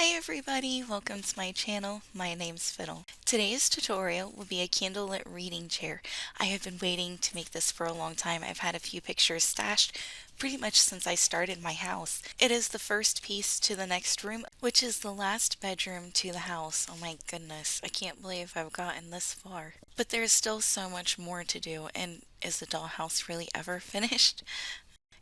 Hi everybody, welcome to my channel. My name's Fiddle. Today's tutorial will be a candlelit reading chair. I have been waiting to make this for a long time. I've had a few pictures stashed pretty much since I started my house. It is the first piece to the next room, which is the last bedroom to the house. Oh my goodness, I can't believe I've gotten this far. But there's still so much more to do, and is the dollhouse really ever finished?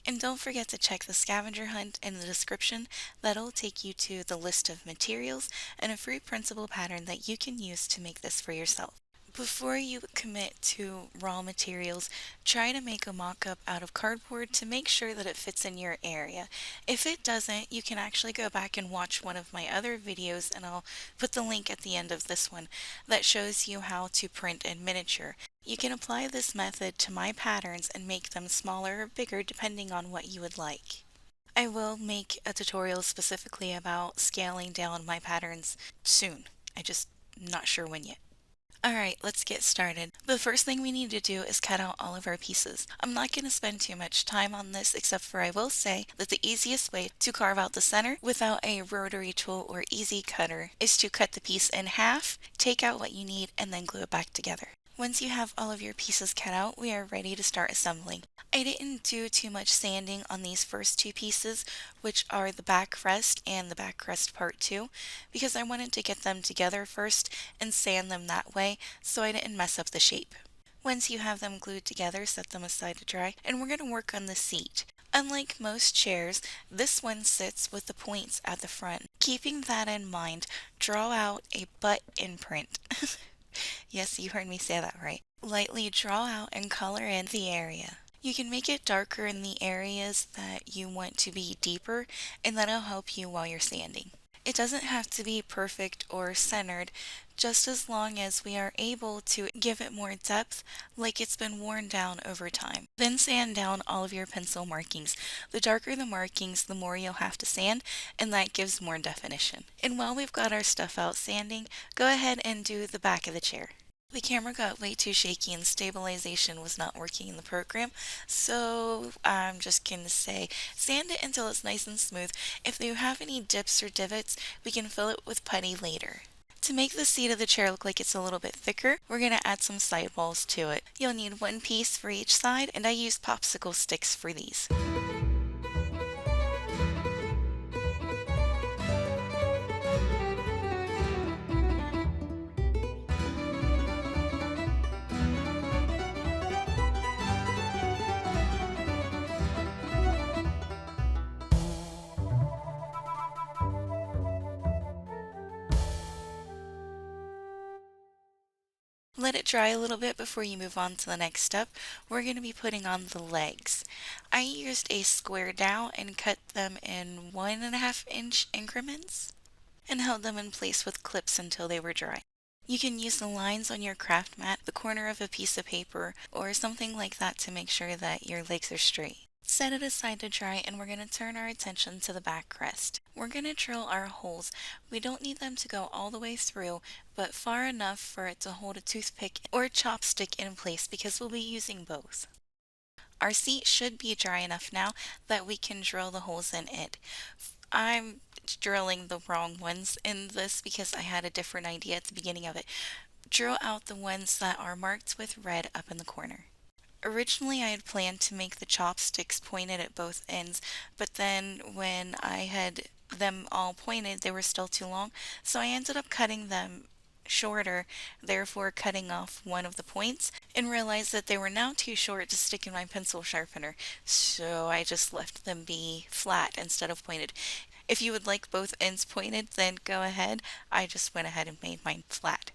And don't forget to check the scavenger hunt in the description. That'll take you to the list of materials and a free printable pattern that you can use to make this for yourself. Before you commit to raw materials, try to make a mock-up out of cardboard to make sure that it fits in your area. If it doesn't, you can actually go back and watch one of my other videos, and I'll put the link at the end of this one that shows you how to print in miniature. You can apply this method to my patterns and make them smaller or bigger depending on what you would like. I will make a tutorial specifically about scaling down my patterns soon. I just not sure when yet. Alright, let's get started. The first thing we need to do is cut out all of our pieces. I'm not going to spend too much time on this, except for I will say that the easiest way to carve out the center without a rotary tool or easy cutter is to cut the piece in half, take out what you need, and then glue it back together. Once you have all of your pieces cut out, we are ready to start assembling. I didn't do too much sanding on these first two pieces, which are the back rest and the back rest part 2, because I wanted to get them together first and sand them that way so I didn't mess up the shape. Once you have them glued together, set them aside to dry, and we're going to work on the seat. Unlike most chairs, this one sits with the points at the front. Keeping that in mind, draw out a butt imprint. Yes, you heard me say that right. Lightly draw out and color in the area. You can make it darker in the areas that you want to be deeper, and that'll help you while you're sanding. It doesn't have to be perfect or centered, just as long as we are able to give it more depth, like it's been worn down over time. Then sand down all of your pencil markings. The darker the markings, the more you'll have to sand, and that gives more definition. And while we've got our stuff out sanding, go ahead and do the back of the chair. The camera got way too shaky and stabilization was not working in the program, so I'm just going to say sand it until it's nice and smooth. If you have any dips or divots, we can fill it with putty later. To make the seat of the chair look like it's a little bit thicker, we're going to add some sidewalls to it. You'll need one piece for each side, and I used popsicle sticks for these. Let it dry a little bit before you move on to the next step. We're going to be putting on the legs. I used a square dowel and cut them in 1.5-inch increments and held them in place with clips until they were dry. You can use the lines on your craft mat, the corner of a piece of paper, or something like that to make sure that your legs are straight. Set it aside to dry, and we're going to turn our attention to the back rest. We're going to drill our holes. We don't need them to go all the way through, but far enough for it to hold a toothpick or a chopstick in place because we'll be using both. Our seat should be dry enough now that we can drill the holes in it. I'm drilling the wrong ones in this because I had a different idea at the beginning of it. Drill out the ones that are marked with red up in the corner. Originally, I had planned to make the chopsticks pointed at both ends, but then when I had them all pointed, they were still too long, so I ended up cutting them shorter, therefore cutting off one of the points, and realized that they were now too short to stick in my pencil sharpener, so I just left them be flat instead of pointed. If you would like both ends pointed, then go ahead. I just went ahead and made mine flat.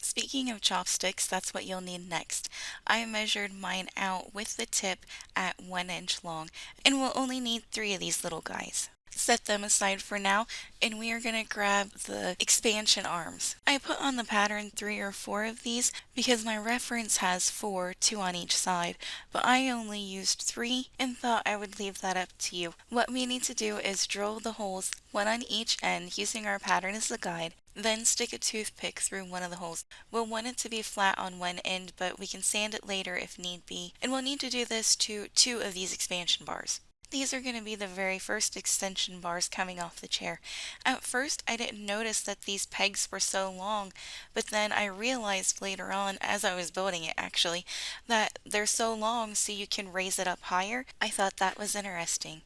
Speaking of chopsticks, that's what you'll need next. I measured mine out with the tip at 1 inch long, and we'll only need 3 of these little guys. Set them aside for now, and we are going to grab the expansion arms. I put on the pattern 3 or 4 of these because my reference has 4, 2 on each side, but I only used 3 and thought I would leave that up to you. What we need to do is drill the holes, one on each end, using our pattern as a guide, then stick a toothpick through one of the holes. We'll want it to be flat on one end, but we can sand it later if need be, and we'll need to do this to 2 of these expansion bars. These are going to be the very first extension bars coming off the chair. At first, I didn't notice that these pegs were so long, but then I realized later on, as I was building it actually, that they're so long so you can raise it up higher. I thought that was interesting.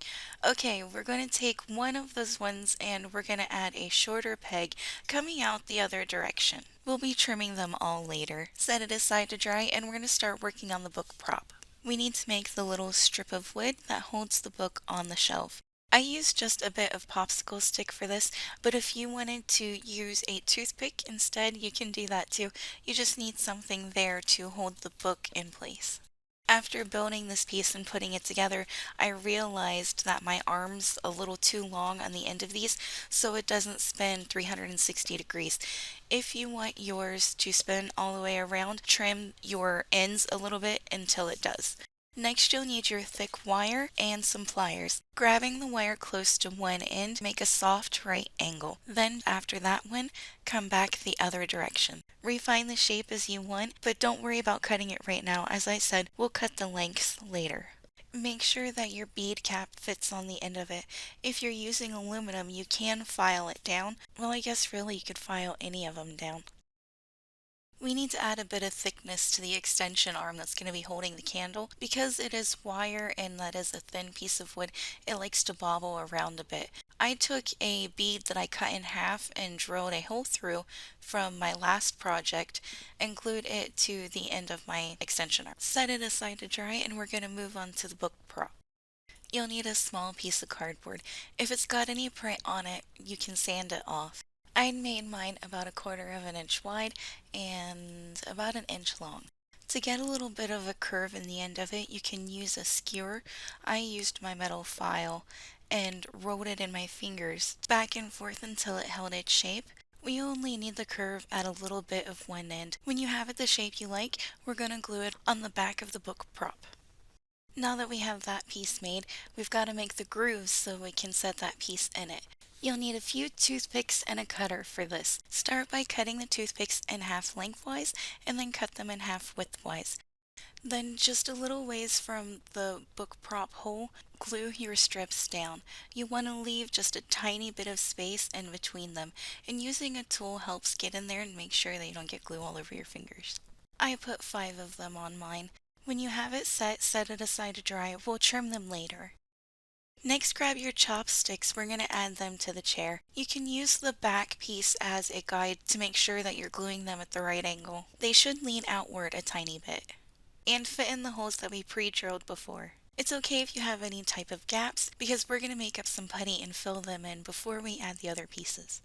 Okay, we're going to take one of those ones and we're going to add a shorter peg coming out the other direction. We'll be trimming them all later. Set it aside to dry and we're going to start working on the book prop. We need to make the little strip of wood that holds the book on the shelf. I used just a bit of popsicle stick for this, but if you wanted to use a toothpick instead, you can do that too. You just need something there to hold the book in place. After building this piece and putting it together, I realized that my arm's a little too long on the end of these, so it doesn't spin 360 degrees. If you want yours to spin all the way around, trim your ends a little bit until it does. Next, you'll need your thick wire and some pliers. Grabbing the wire close to one end, make a soft right angle. Then, after that one, come back the other direction. Refine the shape as you want, but don't worry about cutting it right now. As I said, we'll cut the lengths later. Make sure that your bead cap fits on the end of it. If you're using aluminum, you can file it down. Well, I guess really you could file any of them down. We need to add a bit of thickness to the extension arm that's going to be holding the candle. Because it is wire and that is a thin piece of wood, it likes to bobble around a bit. I took a bead that I cut in half and drilled a hole through from my last project and glued it to the end of my extension arm. Set it aside to dry and we're going to move on to the book prop. You'll need a small piece of cardboard. If it's got any print on it, you can sand it off. I'd made mine about 1/4 of an inch wide and about an inch long. To get a little bit of a curve in the end of it, you can use a skewer. I used my metal file and rolled it in my fingers back and forth until it held its shape. We only need the curve at a little bit of one end. When you have it the shape you like, we're going to glue it on the back of the book prop. Now that we have that piece made, we've got to make the grooves so we can set that piece in it. You'll need a few toothpicks and a cutter for this. Start by cutting the toothpicks in half lengthwise and then cut them in half widthwise. Then just a little ways from the book prop hole, glue your strips down. You want to leave just a tiny bit of space in between them, and using a tool helps get in there and make sure that you don't get glue all over your fingers. I put 5 of them on mine. When you have it set it aside to dry. We'll trim them later. Next, grab your chopsticks. We're going to add them to the chair. You can use the back piece as a guide to make sure that you're gluing them at the right angle. They should lean outward a tiny bit and fit in the holes that we pre-drilled before. It's okay if you have any type of gaps because we're going to make up some putty and fill them in before we add the other pieces.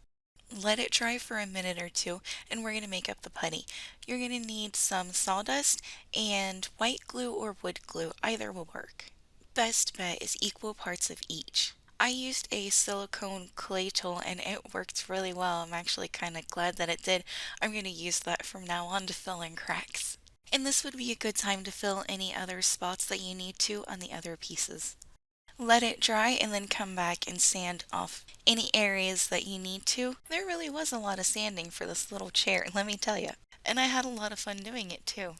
Let it dry for a minute or two and we're going to make up the putty. You're going to need some sawdust and white glue or wood glue. Either will work. Best bet is equal parts of each. I used a silicone clay tool and it worked really well. I'm actually kind of glad that it did. I'm going to use that from now on to fill in cracks. And this would be a good time to fill any other spots that you need to on the other pieces. Let it dry and then come back and sand off any areas that you need to. There really was a lot of sanding for this little chair, let me tell you. And I had a lot of fun doing it too.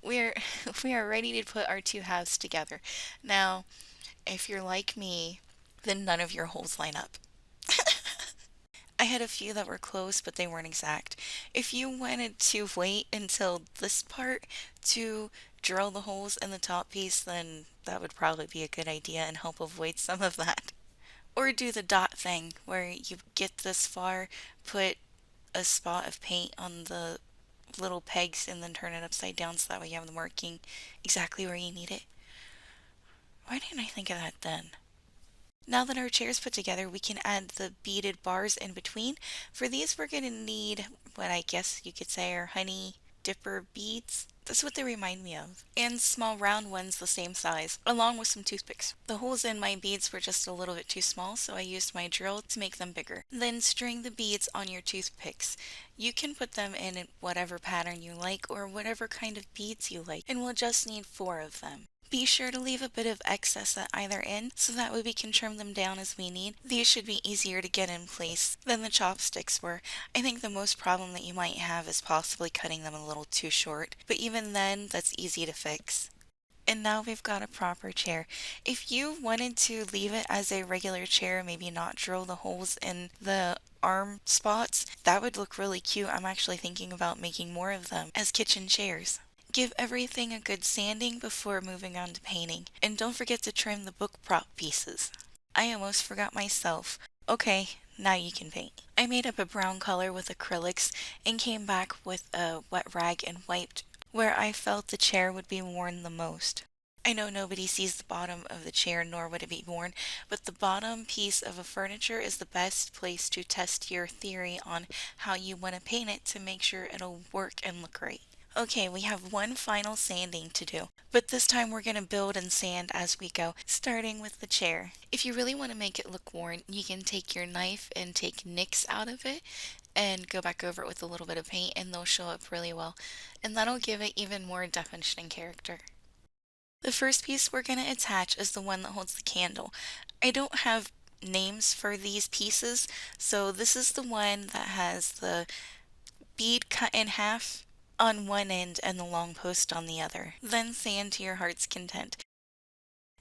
We're we are ready to put our two halves together. Now, if you're like me, then none of your holes line up. I had a few that were close, but they weren't exact. If you wanted to wait until this part to drill the holes in the top piece, then that would probably be a good idea and help avoid some of that. Or do the dot thing, where you get this far, put a spot of paint on the little pegs and then turn it upside down so that way you have them working exactly where you need it. Why didn't I think of that then? Now that our chair's put together, we can add the beaded bars in between. For these, we're going to need what I guess you could say are honey dipper beads. That's what they remind me of. And small round ones the same size, along with some toothpicks. The holes in my beads were just a little bit too small, so I used my drill to make them bigger. Then string the beads on your toothpicks. You can put them in whatever pattern you like or whatever kind of beads you like, and we'll just need 4 of them. Be sure to leave a bit of excess at either end so that way we can trim them down as we need. These should be easier to get in place than the chopsticks were. I think the most problem that you might have is possibly cutting them a little too short, but even then, that's easy to fix. And now we've got a proper chair. If you wanted to leave it as a regular chair, maybe not drill the holes in the arm spots, that would look really cute. I'm actually thinking about making more of them as kitchen chairs. Give everything a good sanding before moving on to painting. And don't forget to trim the book prop pieces. I almost forgot myself. Okay, now you can paint. I made up a brown color with acrylics and came back with a wet rag and wiped where I felt the chair would be worn the most. I know nobody sees the bottom of the chair nor would it be worn, but the bottom piece of a furniture is the best place to test your theory on how you want to paint it to make sure it'll work and look great. Okay, we have one final sanding to do, but this time we're going to build and sand as we go, starting with the chair. If you really want to make it look worn, you can take your knife and take nicks out of it and go back over it with a little bit of paint and they'll show up really well. And that'll give it even more definition and character. The first piece we're going to attach is the one that holds the candle. I don't have names for these pieces, so this is the one that has the bead cut in half on one end and the long post on the other. Then sand to your heart's content.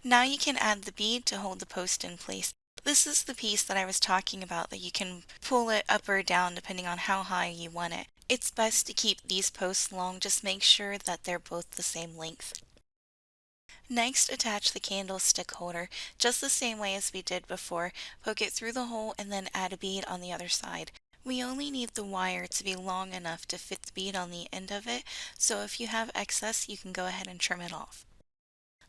Now you can add the bead to hold the post in place. This is the piece that I was talking about that you can pull it up or down depending on how high you want it. It's best to keep these posts long, just make sure that they're both the same length. Next, attach the candlestick holder just the same way as we did before. Poke it through the hole and then add a bead on the other side. We only need the wire to be long enough to fit the bead on the end of it, so if you have excess, you can go ahead and trim it off.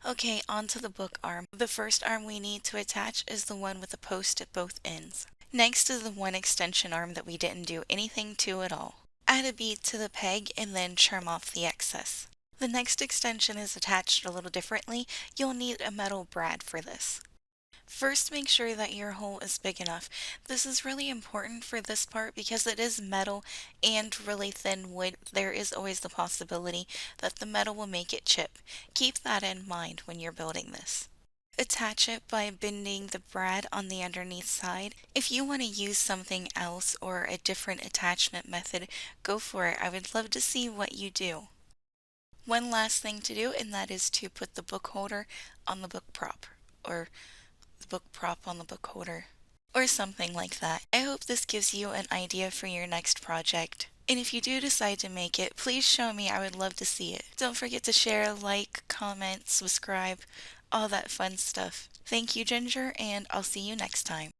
Okay, onto the book arm. The first arm we need to attach is the one with the post at both ends. Next is the one extension arm that we didn't do anything to at all. Add a bead to the peg and then trim off the excess. The next extension is attached a little differently. You'll need a metal brad for this. First, make sure that your hole is big enough. This is really important for this part because it is metal and really thin wood. There is always the possibility that the metal will make it chip. Keep that in mind when you're building this. Attach it by bending the brad on the underneath side. If you want to use something else or a different attachment method, go for it. I would love to see what you do. One last thing to do, and that is to put the book holder on the book prop, or the book prop on the book holder, or something like that. I hope this gives you an idea for your next project. And if you do decide to make it, please show me. I would love to see it. Don't forget to share, like, comment, subscribe, all that fun stuff. Thank you, Ginger, and I'll see you next time.